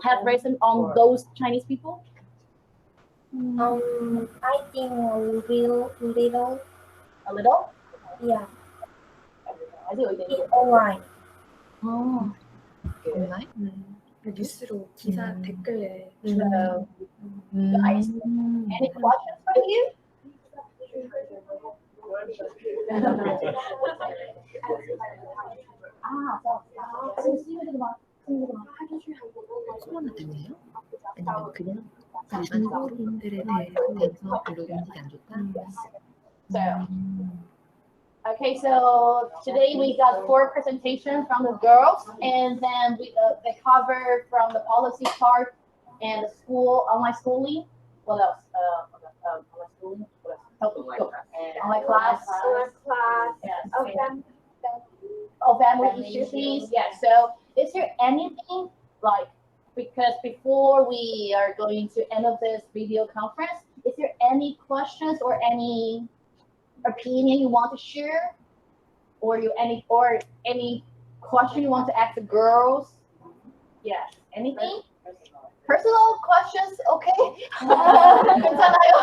have racism on those Chinese people? I think a little. A little? Yeah. I see what you In online. online? 뉴스로 기사 댓글에 So, guys, any questions from you? 코로나 때문에요? 아니면 그냥 한국인들에 대해서 별로 인식이 안 좋다? So, okay, so today we got 4 presentations from the girls, and then they covered from the policy part and the school, online schooling. What else? Online schooling. What else? Online class. Yes. Okay. Family issues. Yeah. So, is there anything like, because before we are going to end of this video conference, is there any questions or any opinion you want to share, or any question you want to ask the girls? Yes. Anything? Personal questions? Okay. 괜찮아요.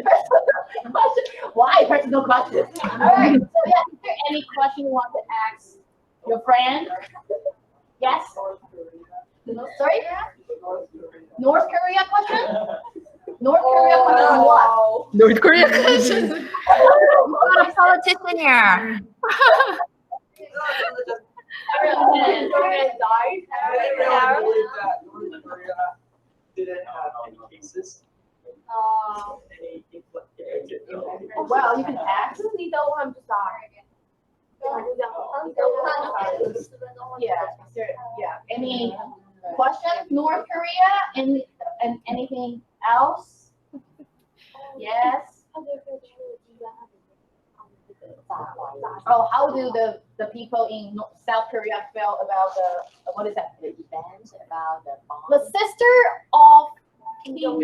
Personal question. Why personal questions? All right. So yeah, is there any question you want to ask your friend? Yes. Sorry. North Korea question? North Korea question what? North Korea question. Not a politician here. Didn't have any cases. Well, you can ask. Yeah. Any questions? North Korea and anything else? Yes. Oh, how do the people in South Korea feel about the what is that? The event about the bomb. The sister of Kim Jong.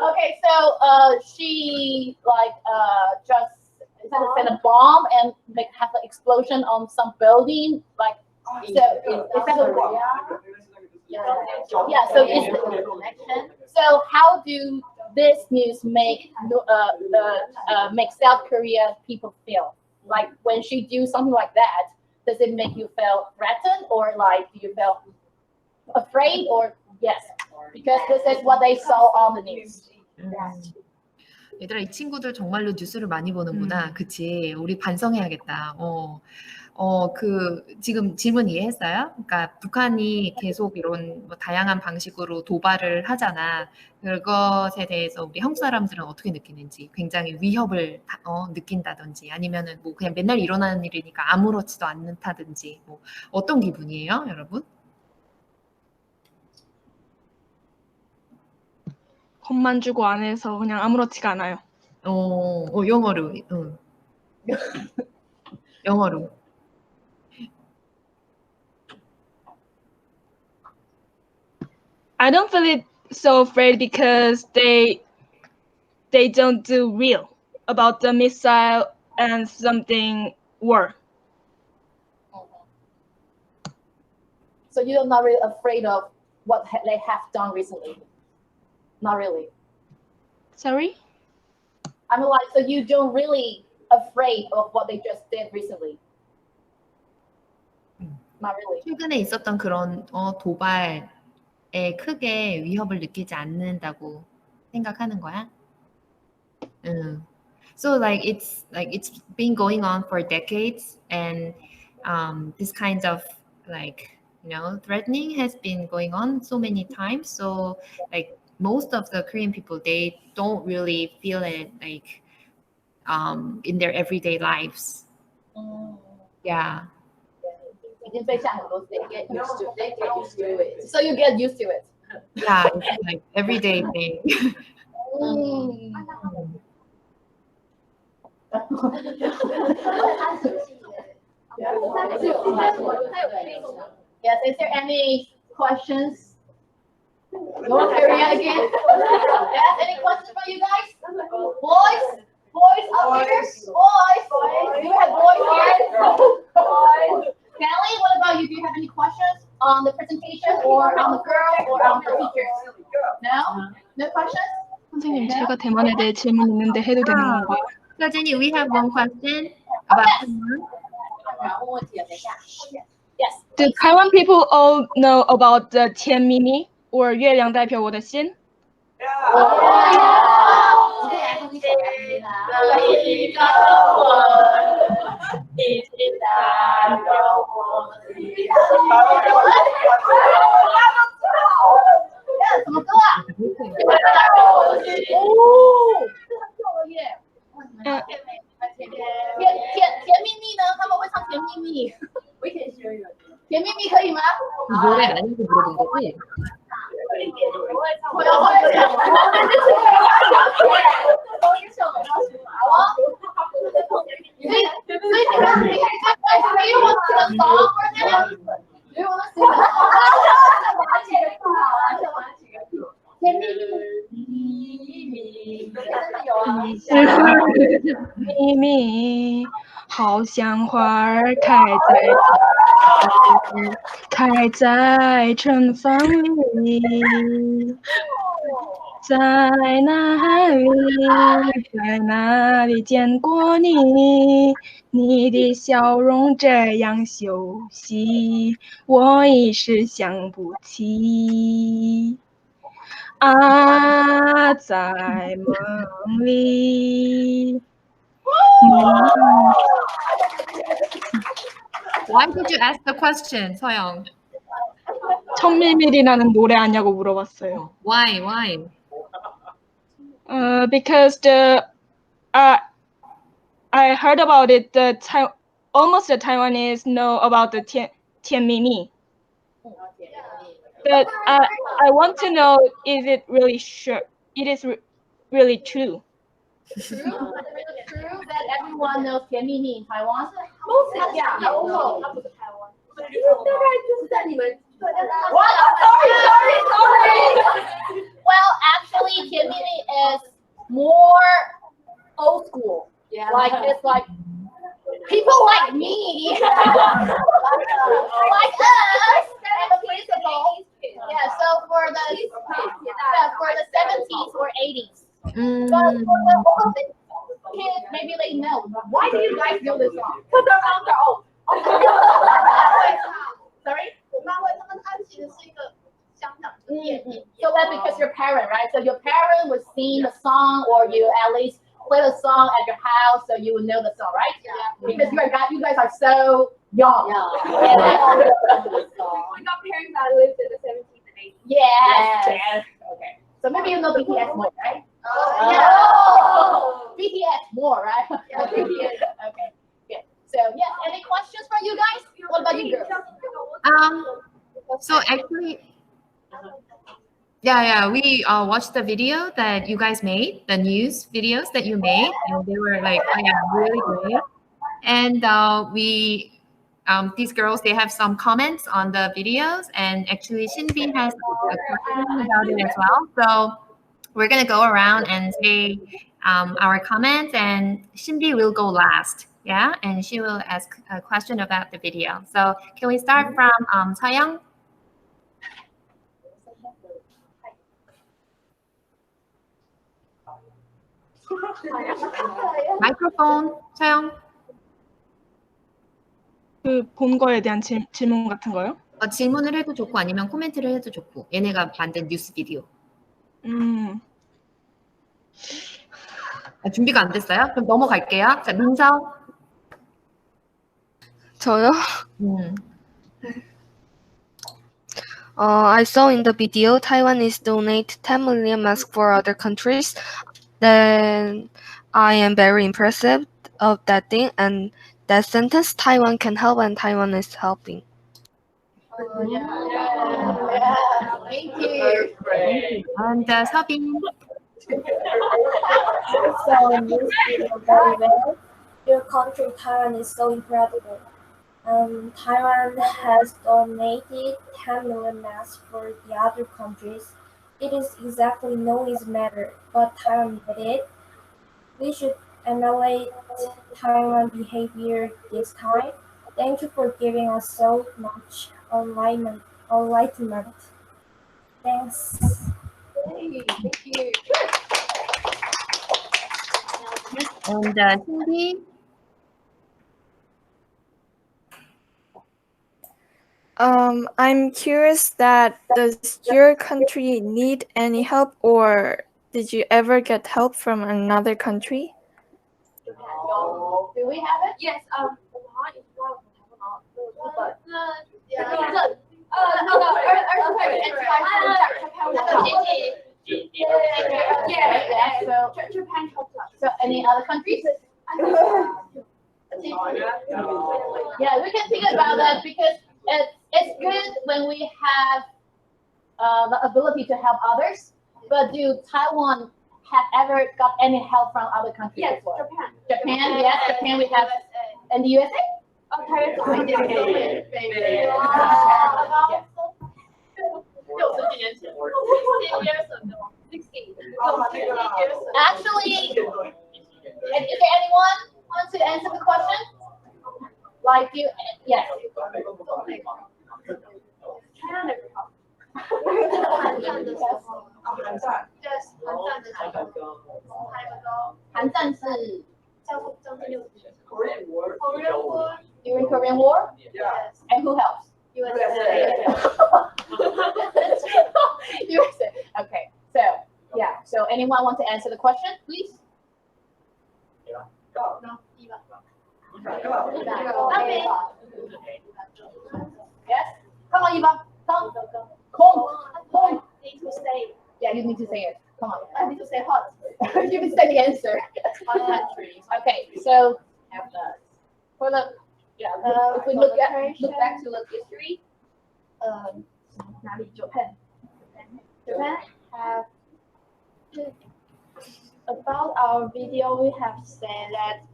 Okay, so she like just sent a bomb and have an explosion on some building, like so. Is that a yeah, so it's the connection. So how do this news make South Korea people feel? Like when she do something like that, does it make you feel threatened, or like do you feel afraid, or yes? Because this is what they saw on the news. 얘들아, 이 친구들 정말로 뉴스를 많이 보는구나. 그치? 우리 반성해야겠다. 지금 질문 이해했어요? 그러니까 북한이 계속 이런 뭐 다양한 방식으로 도발을 하잖아. 그것에 대해서 우리 한국 사람들은 어떻게 느끼는지, 굉장히 위협을 느낀다든지, 아니면은 뭐 그냥 맨날 일어나는 일이니까 아무렇지도 않다든지, 뭐 어떤 기분이에요, 여러분? 겁만 주고 안 해서 그냥 아무렇지가 않아요. 영어로. 영어로. I don't feel it so afraid because they don't do real about the missile and something war. So you're not really afraid of what they have done recently? Not really. Sorry? I mean, like, so you don't really afraid of what they just did recently? Not really. 최근에 있었던 그런 도발에 크게 위협을 느끼지 않는다고 생각하는 거야? So it's been going on for decades, and this kind of threatening has been going on so many times. So like most of the Korean people, they don't really feel it in their everyday lives. Yeah. They get used to it. So you get used to it. Yeah, it's like everyday thing. Yes, is there any questions? North Korea again? Yes, any questions for you guys? Boys, up here. Boys. Do you have boys here? Boys. Kelly, what about you? Do you have any questions on the presentation or on the girls or on the teachers? No? No questions? 선생님, 제가 대만에 대해 질문 있는데 해도 되는 건가요? So Jenny, we have one question about Yes. Do Taiwan people all know about the 天秘密 or 月亮代表我的心? 노래 아닌지 물어본 거지?秘密，好像花儿开在春风里，在哪里见过你？你的笑容这样熟悉，我一时想不起。啊，在梦里。 Why did you ask the question, 서영? 천밀밀이라는 노래 아냐고 물어봤어요. Why? Because I heard about it. Almost the Taiwanese know about the 天秘密. But I want to know, is it really sure? It is really true. True that everyone knows 甜蜜蜜 in Taiwan? Yeah. Well, actually, 甜蜜蜜 is more old school. Yeah. Like it's like people like me, like us, and the principal. Yeah. So for the 70s or 80s. But for the older kids, maybe they know. Why do you guys know this song? Because our moms are old. Sorry? So that's because your parent, right? So your parent would sing the song, or you at least play the song at your house, so you would know the song, right? Yeah. Because you guys are so young. We got parents that lived in the 70s and 80s. Yes. Okay. So maybe you know BTS more, right? Yeah. BTS more, right? Yeah, BTS. Okay. Good. So yes, any questions from you guys? What about you girls? So actually, we watched the video that you guys made, the news videos that you made, and they were like, really great. And these girls, they have some comments on the videos, and actually Hsin-Yi has a question about it as well. So we're gonna go around and say our comments, and Hsin-Yi will go last. Yeah, and she will ask a question about the video. So can we start from Soyoung? Microphone, Soyoung. 본 거에 대한 질문 같은 거요? 질문을 해도 좋고 아니면 코멘트를 해도 좋고. 얘네가 만든 뉴스 비디오. 준비가 안 됐어요? 그럼 넘어갈게요. 자, 민서. 저요? I saw in the video Taiwanese donate 10 million masks for other countries. Then I am very impressive of that thing, and that sentence, Taiwan can help and Taiwan is helping. Thank you. Great. And Sabine. So this is very well. Your country, Taiwan, is so incredible. Taiwan has donated 10 million masks for the other countries. It is exactly no easy matter, but Taiwan did it. We should emulate Taiwan behavior this time. Thank you for giving us so much enlightenment. Thanks. Hey, thank you. And Cindy? I'm curious that does your country need any help, or did you ever get help from another country? Do we have it? Yes, So Japan helped us. So any other countries? Yeah, we can think about that because it's good when we have the ability to help others. But do Taiwan have ever got any help from other countries Yes, before? Japan. Japan, yes, Japan we have. And the USA? Okay. Actually, is there anyone want to answer the question? Like you, yes. Korean War. During Korean War? Yes. And who helps? USA. Okay, so yeah. So anyone want to answer the question, please? Go. Okay. Yes. Come on, Eva. Come. Need to say. Yeah, you need to say it. Come on. I need to say hot. You need to say the answer. Okay, so for the if we look back to the history, Japan have about our video. We have said that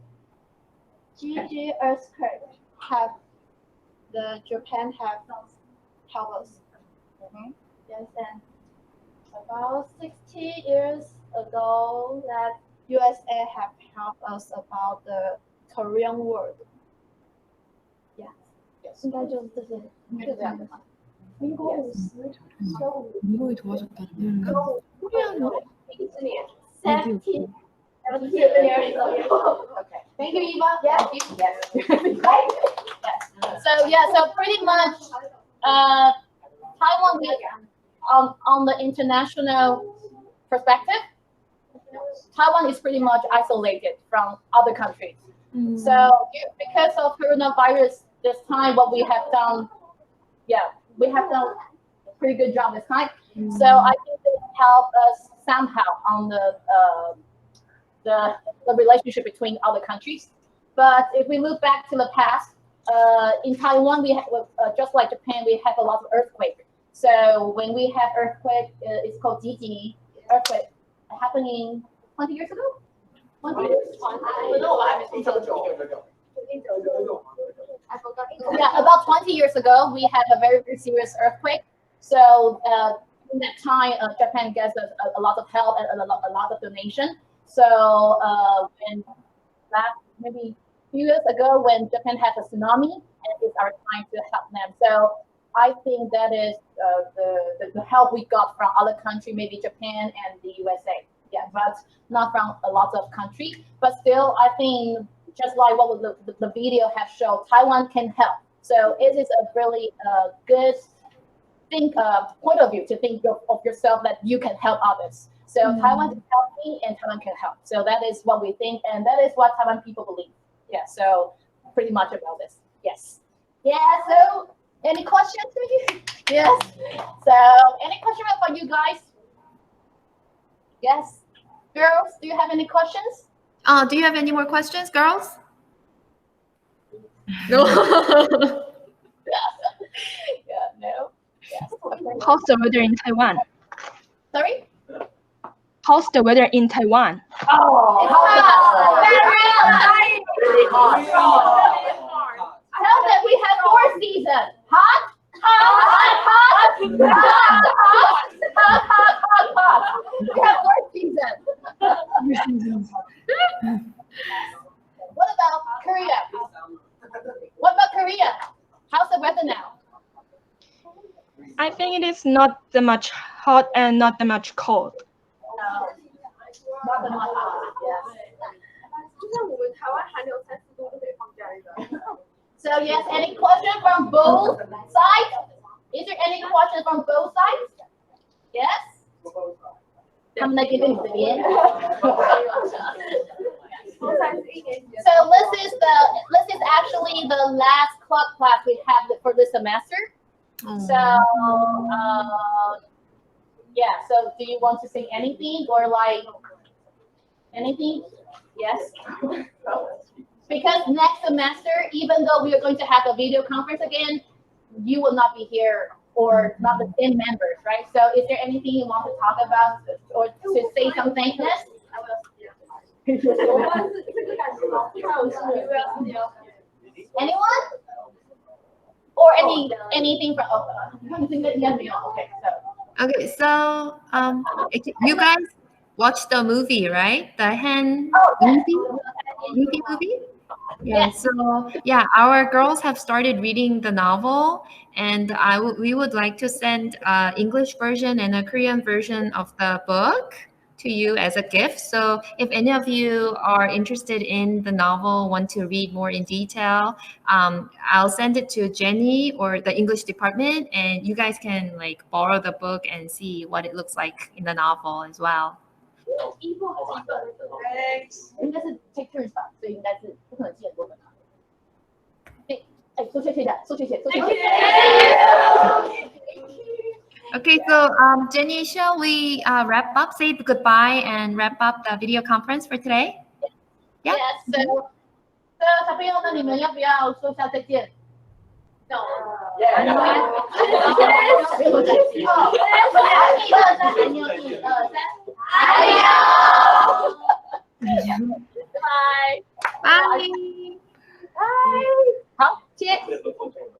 GG earthquake have the Japan have helped us. Yes, and about 60 years ago, that USA have helped us about the Korean War. Yeah. Yes. 应该就是这些。就这样的嘛。民国50收민국이 도와줬다는 $70 years ago. Okay. Thank you, Eva. Yeah. Yes. Yes. So pretty much, Taiwan, on the international perspective, Taiwan is pretty much isolated from other countries. So because of coronavirus, this time what we have done, we have done a pretty good job this time. So I think it helped us somehow on the relationship between other countries. But if we look back to the past, in Taiwan, we have, just like Japan, we have a lot of earthquake. So when we have earthquake, it's called Jiji earthquake, happening 20 years ago? 20 years? Yeah, about 20 years ago, we had a very, very serious earthquake. So in that time, Japan gets a lot of help and a lot of donation. So when maybe a few years ago, when Japan had a tsunami, and it's our time to help them. So I think that is the help we got from other countries, maybe Japan and the USA. Yeah, but not from a lot of countries. But still, I think just like what the video has shown, Taiwan can help. So it is a really good point of view to think of yourself that you can help others. So Taiwan can help me, and Taiwan can help. So that is what we think, and that is what Taiwan people believe. Yeah. So pretty much about this. Yes. Yeah. So any questions for you? Yes. So any question for you guys? Yes. Girls, do you have any questions? Do you have any more questions, girls? No. Yeah, no. Yes. Okay. How's the weather in Taiwan? Sorry? How's the weather in Taiwan? Oh, really hot. Tell them we have 4 seasons. Hot, hot. We have 4 seasons. means not that much hot and not that much cold. Not the much hot. Yes. 就像我们台湾寒流30度就可以放假一个。 So yes, any question from both sides? Is there any question from both sides? Yes? 他们在这边，你这边。So this is actually the last club class we have for this semester. So yeah, so do you want to say anything or like anything? Yes. Because next semester, even though we are going to have a video conference again, you will not be here or not the same members, right? So is there anything you want to talk about or to say some thankness? Anyone? Or anything from Okay, so you guys watched the movie, right? The hen movie? Yeah, so yeah, our girls have started reading the novel, and we would like to send an English version and a Korean version of the book to you as a gift. So if any of you are interested in the novel, want to read more in detail, I'll send it to Jenny or the English department, and you guys can like borrow the book and see what it looks like in the novel as well. 应该是 take turns 吧，所以应该是不可能记很多本吧。说谢谢的，说谢谢，说谢谢。Okay, so Jenny, shall we wrap up, say goodbye, and wrap up the video conference for today? Yeah. Yes. So 小朋友呢，你们要不要说一下再见？ No. Bye. Bye. Bye. 好，接。